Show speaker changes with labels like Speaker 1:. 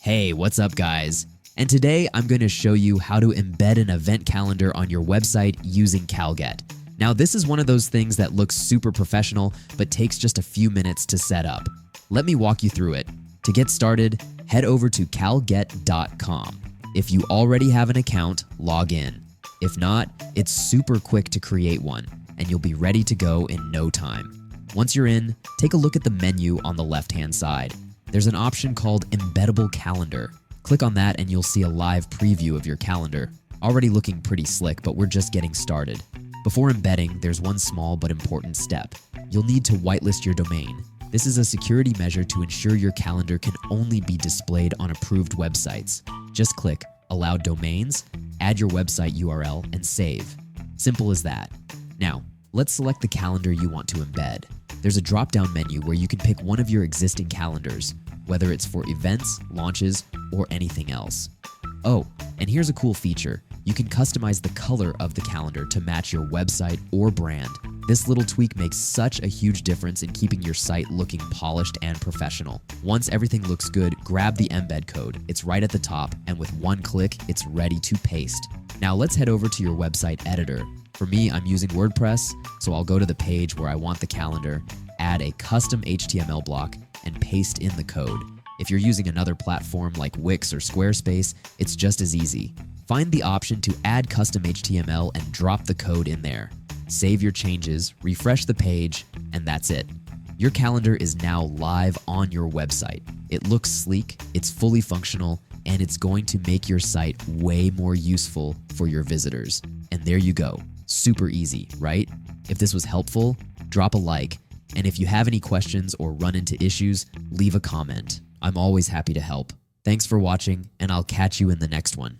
Speaker 1: Hey, what's up guys? And today I'm going to show you how to embed an event calendar on your website using CalGet. Now this is one of those things that looks super professional but takes just a few minutes to set up. Let me walk you through it. To get started, head over to calget.com. If you already have an account, log in. If not, it's super quick to create one and you'll be ready to go in no time. Once you're in, take a look at the menu on the left-hand side. There's an option called Embeddable Calendar. Click on that and you'll see a live preview of your calendar. Already looking pretty slick, but we're just getting started. Before embedding, there's one small but important step. You'll need to whitelist your domain. This is a security measure to ensure your calendar can only be displayed on approved websites. Just click Allow Domains, add your website URL, and save. Simple as that. Now, let's select the calendar you want to embed. There's a drop-down menu where you can pick one of your existing calendars, whether it's for events, launches, or anything else. Oh, and here's a cool feature. You can customize the color of the calendar to match your website or brand. This little tweak makes such a huge difference in keeping your site looking polished and professional. Once everything looks good, grab the embed code. It's right at the top, and with one click, it's ready to paste. Now let's head over to your website editor. For me, I'm using WordPress, so I'll go to the page where I want the calendar, add a custom HTML block, and paste in the code. If you're using another platform like Wix or Squarespace, it's just as easy. Find the option to add custom HTML and drop the code in there. Save your changes, refresh the page, and that's it. Your calendar is now live on your website. It looks sleek, it's fully functional, and it's going to make your site way more useful for your visitors. And there you go. Super easy, right? If this was helpful, drop a like. And if you have any questions or run into issues, leave a comment. I'm always happy to help. Thanks for watching, and I'll catch you in the next one.